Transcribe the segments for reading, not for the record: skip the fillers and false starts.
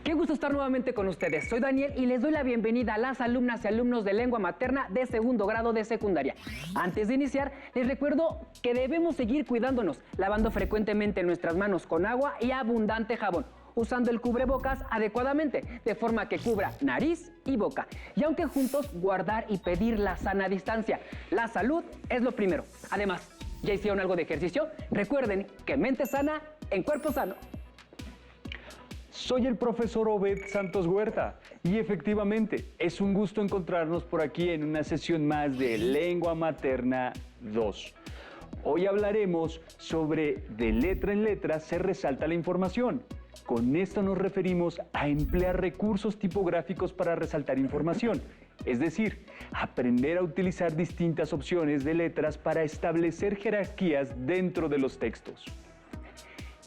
Qué gusto estar nuevamente con ustedes. Soy Daniel y les doy la bienvenida a las alumnas y alumnos de lengua materna de segundo grado de secundaria. Antes de iniciar, les recuerdo que debemos seguir cuidándonos, lavando frecuentemente nuestras manos con agua y abundante jabón, usando el cubrebocas adecuadamente, de forma que cubra nariz y boca. Y aunque juntos, guardar y pedir la sana distancia. La salud es lo primero. Además, ¿ya hicieron algo de ejercicio? Recuerden que mente sana en cuerpo sano. Soy el profesor Obed Santos Huerta y efectivamente es un gusto encontrarnos por aquí en una sesión más de Lengua Materna 2. Hoy hablaremos sobre de letra en letra se resalta la información. Con esto nos referimos a emplear recursos tipográficos para resaltar información, es decir, aprender a utilizar distintas opciones de letras para establecer jerarquías dentro de los textos.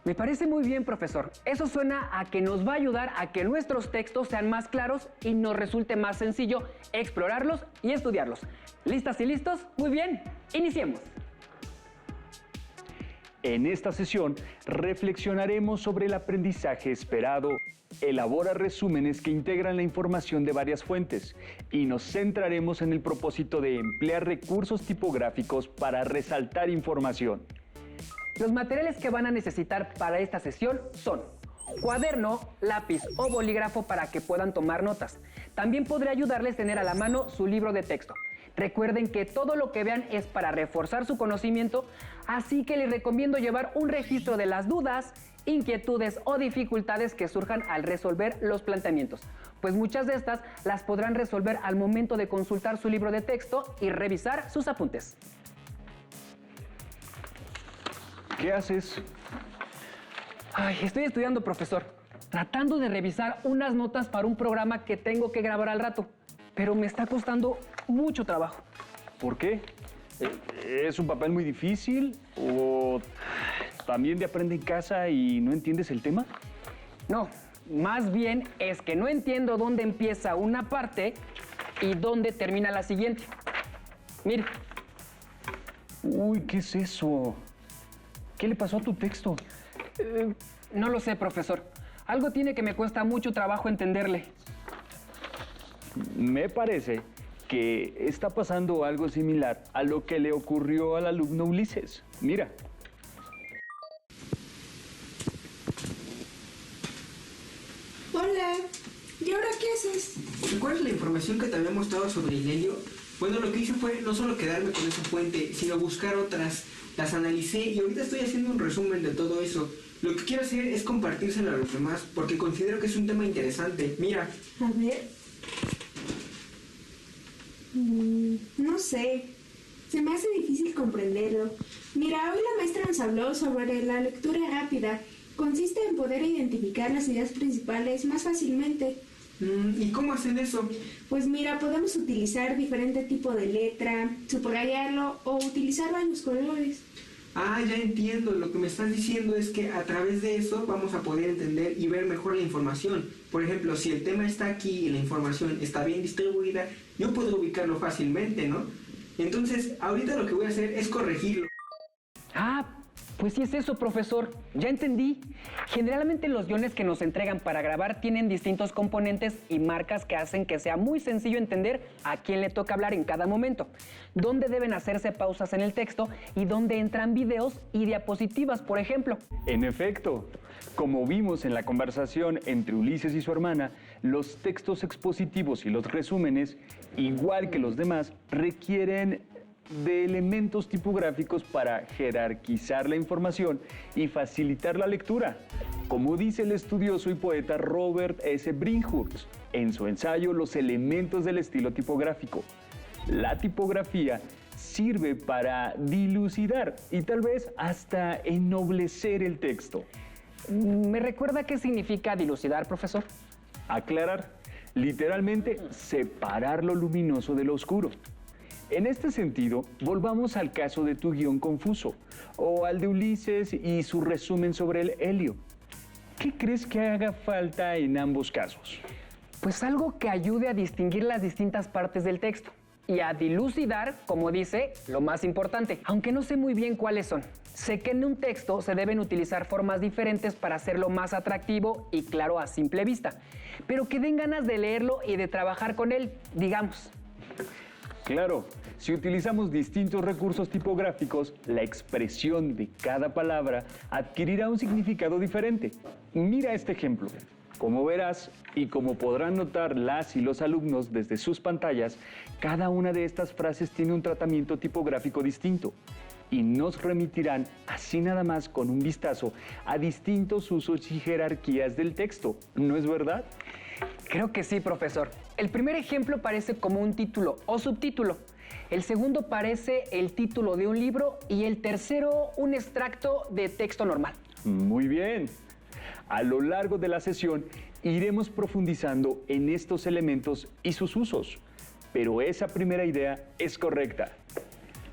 Me parece muy bien, profesor. Eso suena a que nos va a ayudar a que nuestros textos sean más claros y nos resulte más sencillo explorarlos y estudiarlos. ¿Listas y listos? Muy bien, iniciemos. En esta sesión reflexionaremos sobre el aprendizaje esperado, elabora resúmenes que integran la información de varias fuentes y nos centraremos en el propósito de emplear recursos tipográficos para resaltar información. Los materiales que van a necesitar para esta sesión son cuaderno, lápiz o bolígrafo para que puedan tomar notas. También podría ayudarles tener a la mano su libro de texto. Recuerden que todo lo que vean es para reforzar su conocimiento, así que les recomiendo llevar un registro de las dudas, inquietudes o dificultades que surjan al resolver los planteamientos, pues muchas de estas las podrán resolver al momento de consultar su libro de texto y revisar sus apuntes. ¿Qué haces? Ay, estoy estudiando, profesor, tratando de revisar unas notas para un programa que tengo que grabar al rato, pero me está costando mucho trabajo. ¿Por qué? ¿Es un papel muy difícil? ¿O también de aprende en casa y no entiendes el tema? No, más bien es que no entiendo dónde empieza una parte y dónde termina la siguiente. Mire. Uy, ¿qué es eso? ¿Qué le pasó a tu texto? No lo sé, profesor. Algo tiene que me cuesta mucho trabajo entenderle. Me parece que está pasando algo similar a lo que le ocurrió al alumno Ulises. Mira. Hola, ¿y ahora qué haces? ¿Recuerdas la información que te había mostrado sobre el helio? Bueno, lo que hice fue no solo quedarme con esa fuente, sino buscar otras. Las analicé y ahorita estoy haciendo un resumen de todo eso. Lo que quiero hacer es compartírselo a los demás, porque considero que es un tema interesante. Mira. A ver. No sé. Se me hace difícil comprenderlo. Mira, hoy la maestra nos habló sobre la lectura rápida. Consiste en poder identificar las ideas principales más fácilmente. ¿Y cómo hacen eso? Pues mira, podemos utilizar diferente tipo de letra, subrayarlo o utilizar varios colores. Ah, ya entiendo. Lo que me estás diciendo es que a través de eso vamos a poder entender y ver mejor la información. Por ejemplo, si el tema está aquí y la información está bien distribuida, yo puedo ubicarlo fácilmente, ¿no? Entonces, ahorita lo que voy a hacer es corregirlo. Ah, pues sí es eso, profesor. Ya entendí. Generalmente los guiones que nos entregan para grabar tienen distintos componentes y marcas que hacen que sea muy sencillo entender a quién le toca hablar en cada momento, dónde deben hacerse pausas en el texto y dónde entran videos y diapositivas, por ejemplo. En efecto, como vimos en la conversación entre Ulises y su hermana, los textos expositivos y los resúmenes, igual que los demás, requieren de elementos tipográficos para jerarquizar la información y facilitar la lectura, como dice el estudioso y poeta Robert S. Brinkhurst en su ensayo Los elementos del estilo tipográfico. La tipografía sirve para dilucidar y tal vez hasta ennoblecer el texto. ¿Me recuerda qué significa dilucidar, profesor? Aclarar, literalmente separar lo luminoso de lo oscuro. En este sentido, volvamos al caso de tu guión confuso, o al de Ulises y su resumen sobre el helio. ¿Qué crees que haga falta en ambos casos? Pues algo que ayude a distinguir las distintas partes del texto y a dilucidar, como dice, lo más importante, aunque no sé muy bien cuáles son. Sé que en un texto se deben utilizar formas diferentes para hacerlo más atractivo y claro a simple vista, pero que den ganas de leerlo y de trabajar con él, digamos. Claro, si utilizamos distintos recursos tipográficos, la expresión de cada palabra adquirirá un significado diferente. Mira este ejemplo. Como verás, y como podrán notar las y los alumnos desde sus pantallas, cada una de estas frases tiene un tratamiento tipográfico distinto y nos remitirán, así nada más con un vistazo, a distintos usos y jerarquías del texto, ¿no es verdad? Creo que sí, profesor. El primer ejemplo parece como un título o subtítulo. El segundo parece el título de un libro y el tercero un extracto de texto normal. Muy bien. A lo largo de la sesión iremos profundizando en estos elementos y sus usos, pero esa primera idea es correcta.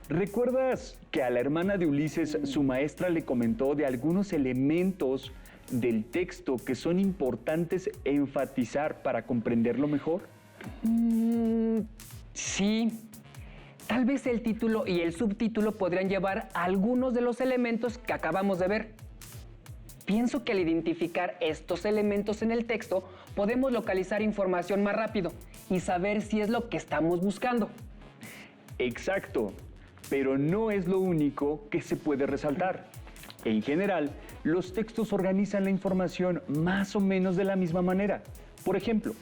¿Recuerdas que a la hermana de Ulises su maestra le comentó de algunos elementos del texto que son importantes enfatizar para comprenderlo mejor? Sí. Tal vez el título y el subtítulo podrían llevar a algunos de los elementos que acabamos de ver. Pienso que al identificar estos elementos en el texto, podemos localizar información más rápido y saber si es lo que estamos buscando. Exacto, pero no es lo único que se puede resaltar. En general, los textos organizan la información más o menos de la misma manera. Por ejemplo,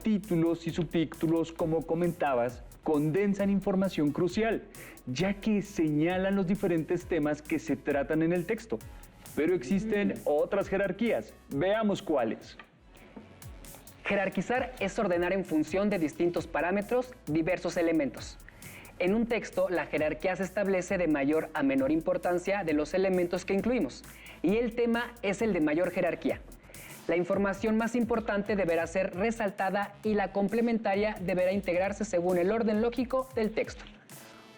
títulos y subtítulos, como comentabas, condensan información crucial, ya que señalan los diferentes temas que se tratan en el texto. Pero existen otras jerarquías. Veamos cuáles. Jerarquizar es ordenar en función de distintos parámetros diversos elementos. En un texto, la jerarquía se establece de mayor a menor importancia de los elementos que incluimos, y el tema es el de mayor jerarquía. La información más importante deberá ser resaltada y la complementaria deberá integrarse según el orden lógico del texto.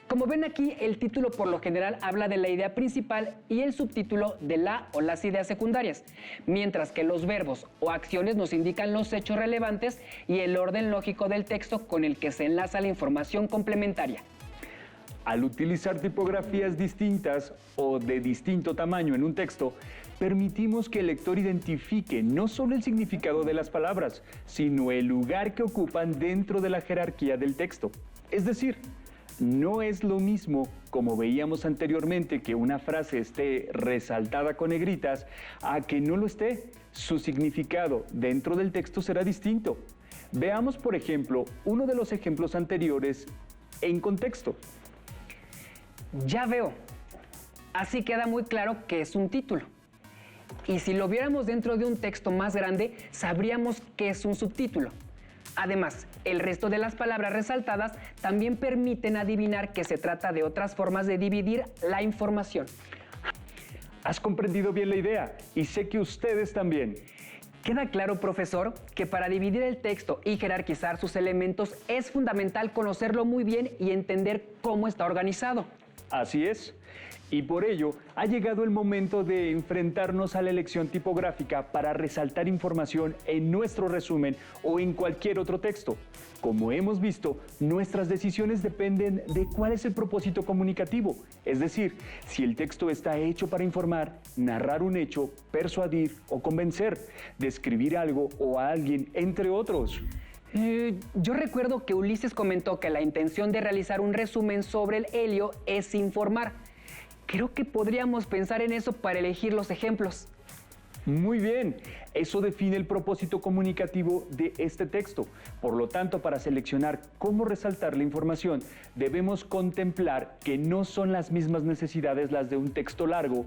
Como ven aquí, el título por lo general habla de la idea principal y el subtítulo de la o las ideas secundarias, mientras que los verbos o acciones nos indican los hechos relevantes y el orden lógico del texto con el que se enlaza la información complementaria. Al utilizar tipografías distintas o de distinto tamaño en un texto, permitimos que el lector identifique no solo el significado de las palabras, sino el lugar que ocupan dentro de la jerarquía del texto. Es decir, no es lo mismo, como veíamos anteriormente, que una frase esté resaltada con negritas a que no lo esté. Su significado dentro del texto será distinto. Veamos, por ejemplo, uno de los ejemplos anteriores en contexto. Ya veo. Así queda muy claro que es un título. Y si lo viéramos dentro de un texto más grande, sabríamos que es un subtítulo. Además, el resto de las palabras resaltadas también permiten adivinar que se trata de otras formas de dividir la información. Has comprendido bien la idea y sé que ustedes también. Queda claro, profesor, que para dividir el texto y jerarquizar sus elementos es fundamental conocerlo muy bien y entender cómo está organizado. Así es. Y por ello, ha llegado el momento de enfrentarnos a la elección tipográfica para resaltar información en nuestro resumen o en cualquier otro texto. Como hemos visto, nuestras decisiones dependen de cuál es el propósito comunicativo. Es decir, si el texto está hecho para informar, narrar un hecho, persuadir o convencer, describir algo o a alguien, entre otros. Yo recuerdo que Ulises comentó que la intención de realizar un resumen sobre el helio es informar. Creo que podríamos pensar en eso para elegir los ejemplos. Muy bien, eso define el propósito comunicativo de este texto. Por lo tanto, para seleccionar cómo resaltar la información, debemos contemplar que no son las mismas necesidades las de un texto largo,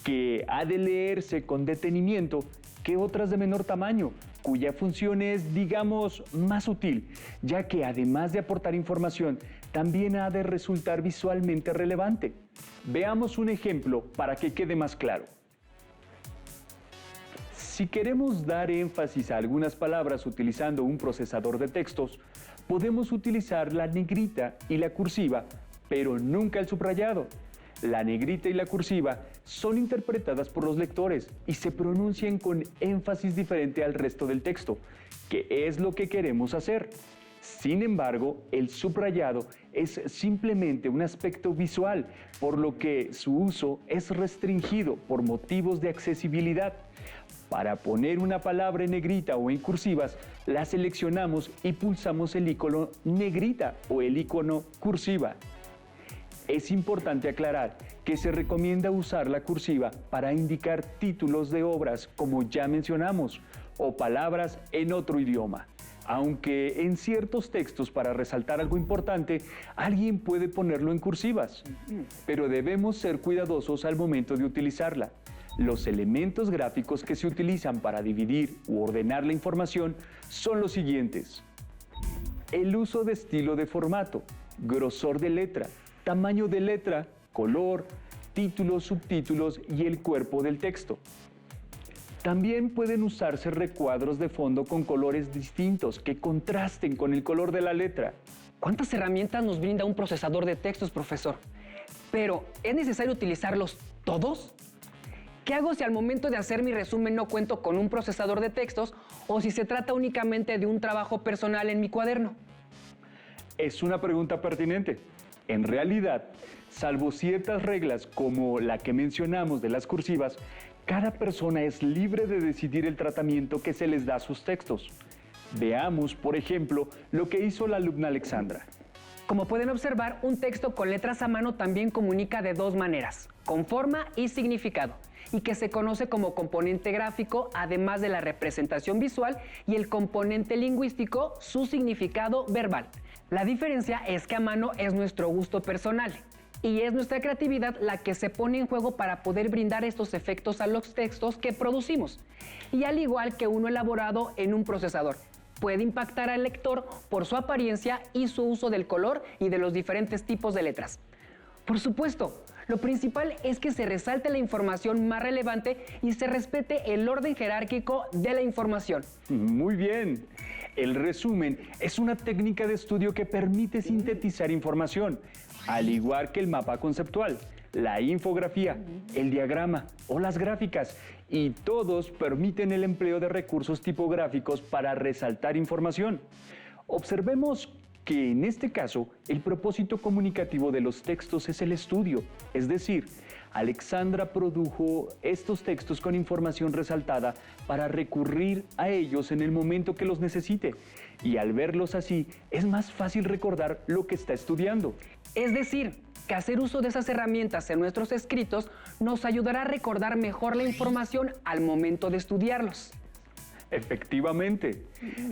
que ha de leerse con detenimiento, que otras de menor tamaño, cuya función es, digamos, más útil, ya que además de aportar información, también ha de resultar visualmente relevante. Veamos un ejemplo para que quede más claro. Si queremos dar énfasis a algunas palabras utilizando un procesador de textos, podemos utilizar la negrita y la cursiva, pero nunca el subrayado. La negrita y la cursiva son interpretadas por los lectores y se pronuncian con énfasis diferente al resto del texto, que es lo que queremos hacer. Sin embargo, el subrayado es simplemente un aspecto visual, por lo que su uso es restringido por motivos de accesibilidad. Para poner una palabra en negrita o en cursivas, la seleccionamos y pulsamos el icono negrita o el icono cursiva. Es importante aclarar que se recomienda usar la cursiva para indicar títulos de obras, como ya mencionamos, o palabras en otro idioma. Aunque en ciertos textos, para resaltar algo importante, alguien puede ponerlo en cursivas, pero debemos ser cuidadosos al momento de utilizarla. Los elementos gráficos que se utilizan para dividir u ordenar la información son los siguientes: el uso de estilo de formato, grosor de letra, tamaño de letra, color, títulos, subtítulos y el cuerpo del texto. También pueden usarse recuadros de fondo con colores distintos que contrasten con el color de la letra. ¿Cuántas herramientas nos brinda un procesador de textos, profesor? Pero, ¿es necesario utilizarlos todos? ¿Qué hago si al momento de hacer mi resumen no cuento con un procesador de textos o si se trata únicamente de un trabajo personal en mi cuaderno? Es una pregunta pertinente. En realidad, salvo ciertas reglas como la que mencionamos de las cursivas, cada persona es libre de decidir el tratamiento que se les da a sus textos. Veamos, por ejemplo, lo que hizo la alumna Alexandra. Como pueden observar, un texto con letras a mano también comunica de dos maneras, con forma y significado, y que se conoce como componente gráfico, además de la representación visual y el componente lingüístico, su significado verbal. La diferencia es que a mano es nuestro gusto personal, y es nuestra creatividad la que se pone en juego para poder brindar estos efectos a los textos que producimos. Y al igual que uno elaborado en un procesador, puede impactar al lector por su apariencia y su uso del color y de los diferentes tipos de letras. Por supuesto, lo principal es que se resalte la información más relevante y se respete el orden jerárquico de la información. Muy bien. El resumen es una técnica de estudio que permite sintetizar información, al igual que el mapa conceptual, la infografía, el diagrama o las gráficas, y todos permiten el empleo de recursos tipográficos para resaltar información. Observemos que en este caso el propósito comunicativo de los textos es el estudio, es decir, Alexandra produjo estos textos con información resaltada para recurrir a ellos en el momento que los necesite, y al verlos así es más fácil recordar lo que está estudiando. Es decir, que hacer uso de esas herramientas en nuestros escritos nos ayudará a recordar mejor la información al momento de estudiarlos. Efectivamente.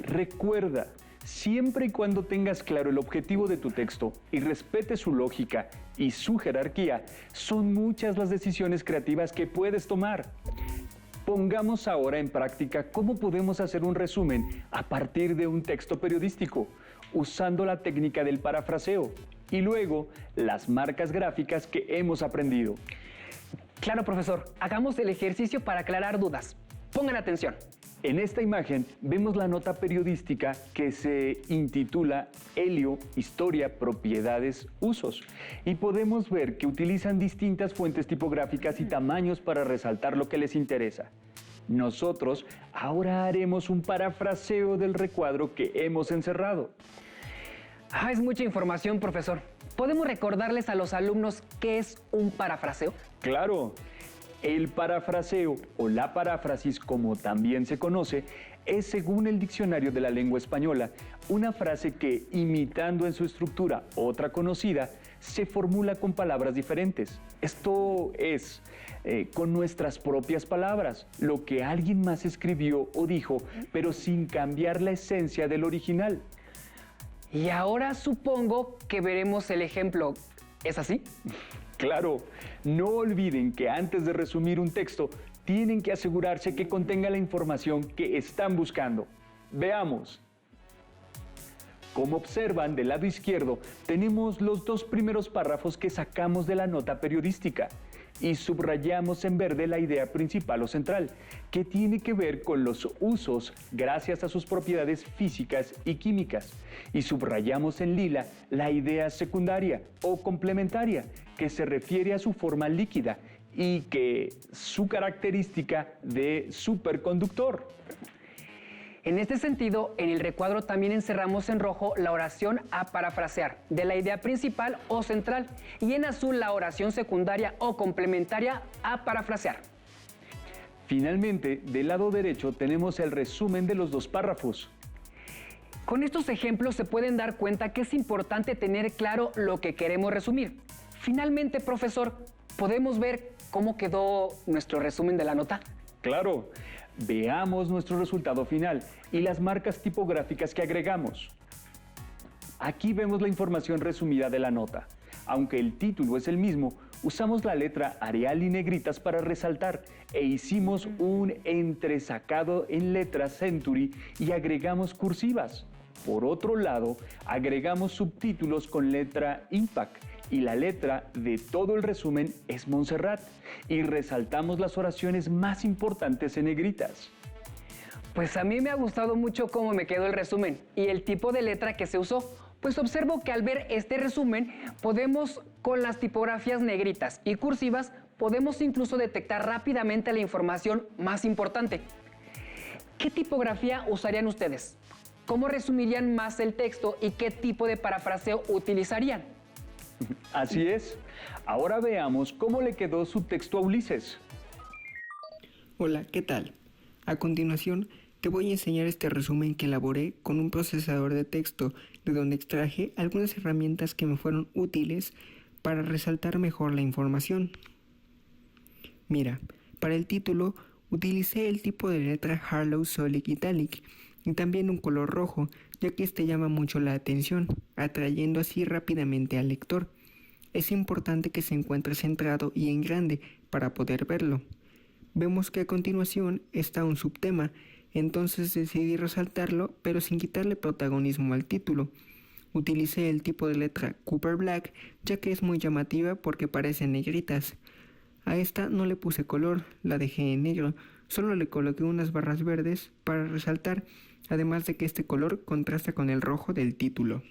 Recuerda, siempre y cuando tengas claro el objetivo de tu texto y respetes su lógica y su jerarquía, son muchas las decisiones creativas que puedes tomar. Pongamos ahora en práctica cómo podemos hacer un resumen a partir de un texto periodístico, usando la técnica del parafraseo y luego las marcas gráficas que hemos aprendido. Claro, profesor. Hagamos el ejercicio para aclarar dudas. Pongan atención. En esta imagen vemos la nota periodística que se intitula Helio, Historia, Propiedades, Usos, y podemos ver que utilizan distintas fuentes tipográficas y tamaños para resaltar lo que les interesa. Nosotros ahora haremos un parafraseo del recuadro que hemos encerrado. Es mucha información, profesor. ¿Podemos recordarles a los alumnos qué es un parafraseo? Claro. El parafraseo, o la paráfrasis como también se conoce, es, según el Diccionario de la Lengua Española, una frase que, imitando en su estructura otra conocida, se formula con palabras diferentes. Esto es, con nuestras propias palabras, lo que alguien más escribió o dijo, pero sin cambiar la esencia del original. Y ahora supongo que veremos el ejemplo. ¿Es así? Claro, no olviden que antes de resumir un texto, tienen que asegurarse que contenga la información que están buscando. Veamos. Como observan del lado izquierdo, tenemos los dos primeros párrafos que sacamos de la nota periodística y subrayamos en verde la idea principal o central, que tiene que ver con los usos gracias a sus propiedades físicas y químicas, y subrayamos en lila la idea secundaria o complementaria, que se refiere a su forma líquida y que su característica de superconductor. En este sentido, en el recuadro también encerramos en rojo la oración a parafrasear, de la idea principal o central, y en azul la oración secundaria o complementaria a parafrasear. Finalmente, del lado derecho tenemos el resumen de los 2 párrafos. Con estos ejemplos se pueden dar cuenta que es importante tener claro lo que queremos resumir. Finalmente, profesor, ¿podemos ver cómo quedó nuestro resumen de la nota? Claro, veamos nuestro resultado final y las marcas tipográficas que agregamos. Aquí vemos la información resumida de la nota. Aunque el título es el mismo, usamos la letra Arial y negritas para resaltar e hicimos un entresacado en letras Century y agregamos cursivas. Por otro lado, agregamos subtítulos con letra Impact y la letra de todo el resumen es Montserrat y resaltamos las oraciones más importantes en negritas. Pues a mí me ha gustado mucho cómo me quedó el resumen y el tipo de letra que se usó. Pues observo que al ver este resumen, podemos, con las tipografías negritas y cursivas, podemos incluso detectar rápidamente la información más importante. ¿Qué tipografía usarían ustedes? ¿Cómo resumirían más el texto y qué tipo de parafraseo utilizarían? Así es. Ahora veamos cómo le quedó su texto a Ulises. Hola, ¿qué tal? A continuación, te voy a enseñar este resumen que elaboré con un procesador de texto, de donde extraje algunas herramientas que me fueron útiles para resaltar mejor la información. Mira, para el título utilicé el tipo de letra Harlow Solid Italic y también un color rojo, ya que este llama mucho la atención, atrayendo así rápidamente al lector. Es importante que se encuentre centrado y en grande para poder verlo. Vemos que a continuación está un subtema, entonces decidí resaltarlo, pero sin quitarle protagonismo al título. Utilicé el tipo de letra Cooper Black, ya que es muy llamativa porque parecen negritas. A esta no le puse color, la dejé en negro, solo le coloqué unas barras verdes para resaltar, además de que este color contrasta con el rojo del título.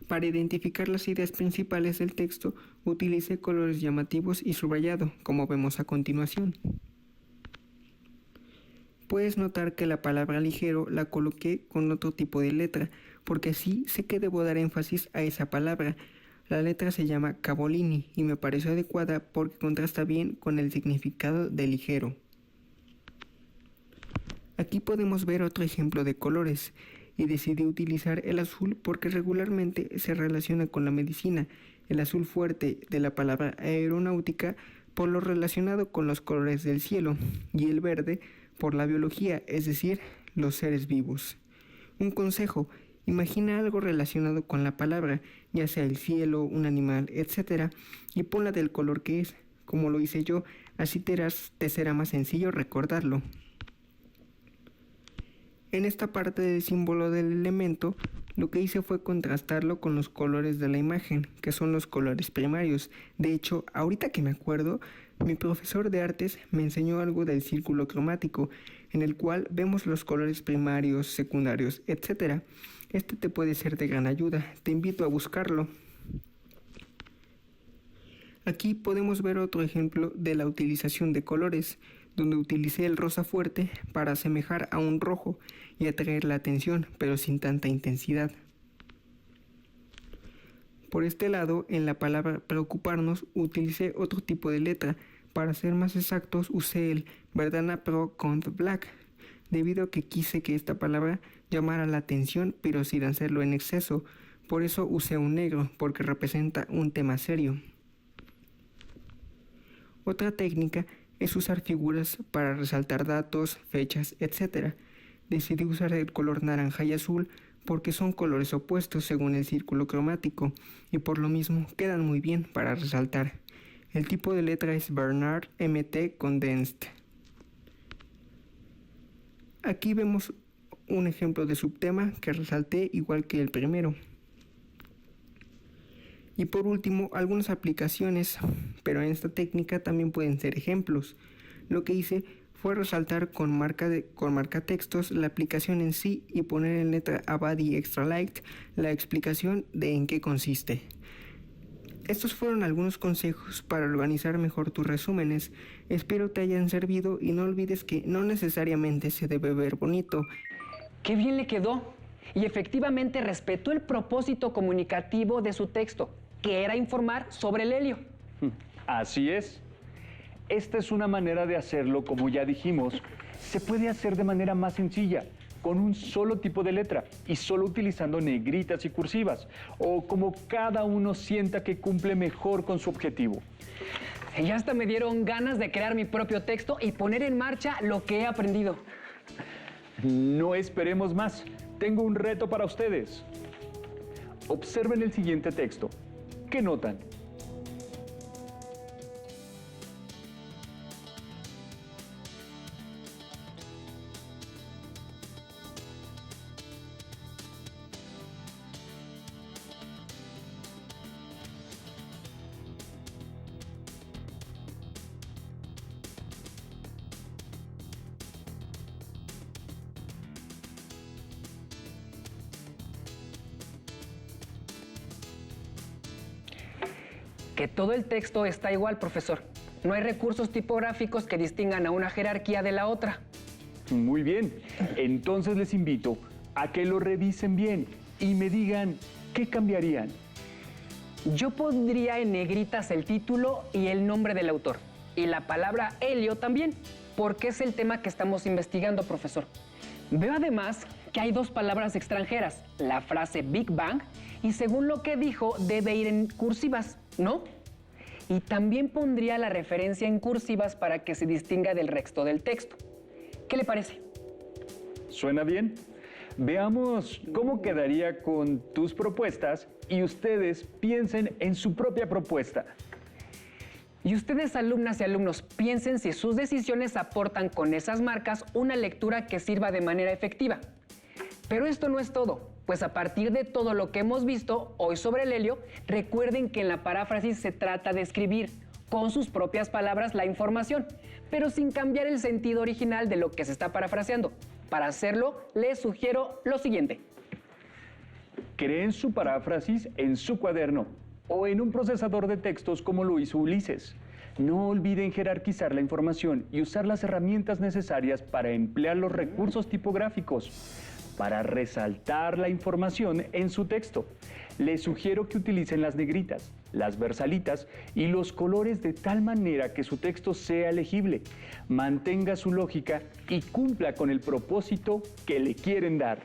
Para identificar las ideas principales del texto, utilicé colores llamativos y subrayado, como vemos a continuación. Puedes notar que la palabra ligero la coloqué con otro tipo de letra, porque así sé que debo dar énfasis a esa palabra. La letra se llama Cavolini y me pareció adecuada porque contrasta bien con el significado de ligero. Aquí podemos ver otro ejemplo de colores, y decidí utilizar el azul porque regularmente se relaciona con la medicina, el azul fuerte de la palabra aeronáutica por lo relacionado con los colores del cielo, y el verde por la biología, es decir, los seres vivos. Un consejo: imagina algo relacionado con la palabra, ya sea el cielo, un animal, etc., y ponla del color que es, como lo hice yo, así te será más sencillo recordarlo. En esta parte del símbolo del elemento, lo que hice fue contrastarlo con los colores de la imagen, que son los colores primarios. De hecho, ahorita que me acuerdo, mi profesor de artes me enseñó algo del círculo cromático, en el cual vemos los colores primarios, secundarios, etc. Este te puede ser de gran ayuda, te invito a buscarlo. Aquí podemos ver otro ejemplo de la utilización de colores, donde utilicé el rosa fuerte para asemejar a un rojo y atraer la atención, pero sin tanta intensidad. Por este lado, en la palabra preocuparnos, utilicé otro tipo de letra. Para ser más exactos, usé el Verdana Pro Cont Black, debido a que quise que esta palabra llamara la atención, pero sin hacerlo en exceso. Por eso usé un negro, porque representa un tema serio. Otra técnica es usar figuras para resaltar datos, fechas, etc. Decidí usar el color naranja y azul porque son colores opuestos según el círculo cromático y por lo mismo quedan muy bien para resaltar. El tipo de letra es Bernard MT Condensed. Aquí vemos un ejemplo de subtema que resalté igual que el primero. Y por último, algunas aplicaciones, pero en esta técnica también pueden ser ejemplos. Lo que hice fue resaltar con marca textos la aplicación en sí y poner en letra Abadi Extra Light la explicación de en qué consiste. estos fueron algunos consejos para organizar mejor tus resúmenes. Espero te hayan servido y no olvides que no necesariamente se debe ver bonito. ¡Qué bien le quedó! Y efectivamente respetó el propósito comunicativo de su texto, que era informar sobre el helio. Así es. Esta es una manera de hacerlo, como ya dijimos. Se puede hacer de manera más sencilla, con un solo tipo de letra y solo utilizando negritas y cursivas, o como cada uno sienta que cumple mejor con su objetivo. Y hasta me dieron ganas de crear mi propio texto y poner en marcha lo que he aprendido. No esperemos más. Tengo un reto para ustedes. Observen el siguiente texto. ¿Qué notan? Que todo el texto está igual, profesor. No hay recursos tipográficos que distingan a una jerarquía de la otra. Muy bien. Entonces les invito a que lo revisen bien y me digan qué cambiarían. Yo pondría en negritas el título y el nombre del autor. Y la palabra helio también, porque es el tema que estamos investigando, profesor. Veo además que hay dos palabras extranjeras, la frase Big Bang, y según lo que dijo, debe ir en cursivas, ¿no? Y también pondría la referencia en cursivas para que se distinga del resto del texto. ¿Qué le parece? ¿Suena bien? Veamos cómo quedaría con tus propuestas y ustedes piensen en su propia propuesta. Y ustedes, alumnas y alumnos, piensen si sus decisiones aportan con esas marcas una lectura que sirva de manera efectiva. Pero esto no es todo, pues a partir de todo lo que hemos visto hoy sobre el helio, recuerden que en la paráfrasis se trata de escribir con sus propias palabras la información, pero sin cambiar el sentido original de lo que se está parafraseando. Para hacerlo, les sugiero lo siguiente. Creen su paráfrasis en su cuaderno o en un procesador de textos como lo hizo Ulises. No olviden jerarquizar la información y usar las herramientas necesarias para emplear los recursos tipográficos, para resaltar la información en su texto. Les sugiero que utilicen las negritas, las versalitas y los colores de tal manera que su texto sea legible, mantenga su lógica y cumpla con el propósito que le quieren dar.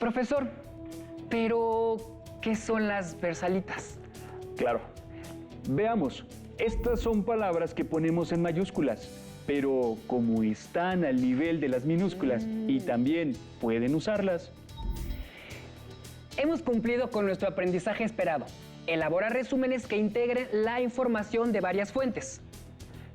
Profesor, pero ¿qué son las versalitas? Claro. Veamos, estas son palabras que ponemos en mayúsculas, pero como están al nivel de las minúsculas y también pueden usarlas. Hemos cumplido con nuestro aprendizaje esperado. Elabora resúmenes que integren la información de varias fuentes.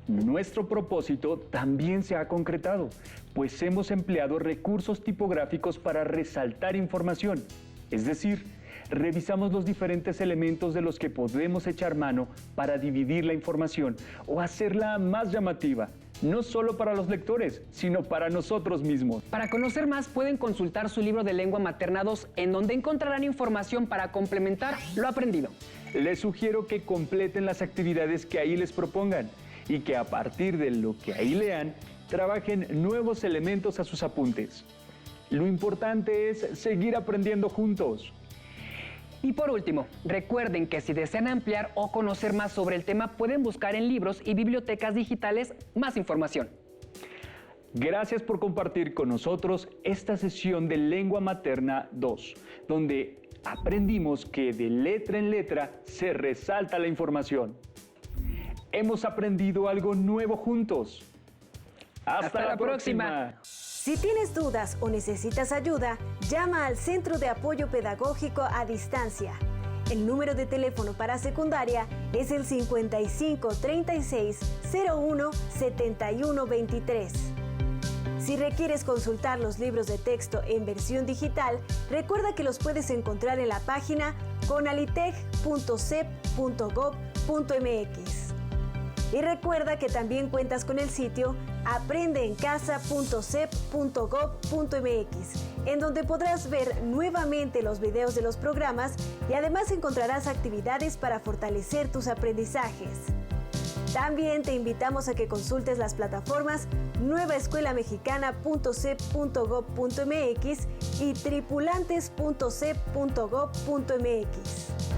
Nuestro propósito también se ha concretado, pues hemos empleado recursos tipográficos para resaltar información. Es decir, revisamos los diferentes elementos de los que podemos echar mano para dividir la información o hacerla más llamativa, no solo para los lectores, sino para nosotros mismos. Para conocer más, pueden consultar su libro de Lengua Materna 2, en donde encontrarán información para complementar lo aprendido. Les sugiero que completen las actividades que ahí les propongan y que a partir de lo que ahí lean, trabajen nuevos elementos a sus apuntes. Lo importante es seguir aprendiendo juntos. Y por último, recuerden que si desean ampliar o conocer más sobre el tema, pueden buscar en libros y bibliotecas digitales más información. Gracias por compartir con nosotros esta sesión de Lengua Materna 2, donde aprendimos que de letra en letra se resalta la información. Hemos aprendido algo nuevo juntos. ¡Hasta la próxima! Si tienes dudas o necesitas ayuda, llama al Centro de Apoyo Pedagógico a Distancia. El número de teléfono para secundaria es el 55 36 01 71 23. Si requieres consultar los libros de texto en versión digital, recuerda que los puedes encontrar en la página conaliteg.cep.gov.mx. Y recuerda que también cuentas con el sitio aprendeencasa.cep.gov.mx, en donde podrás ver nuevamente los videos de los programas y además encontrarás actividades para fortalecer tus aprendizajes. También te invitamos a que consultes las plataformas nuevaescuelamexicana.cep.gov.mx y tripulantes.cep.gov.mx.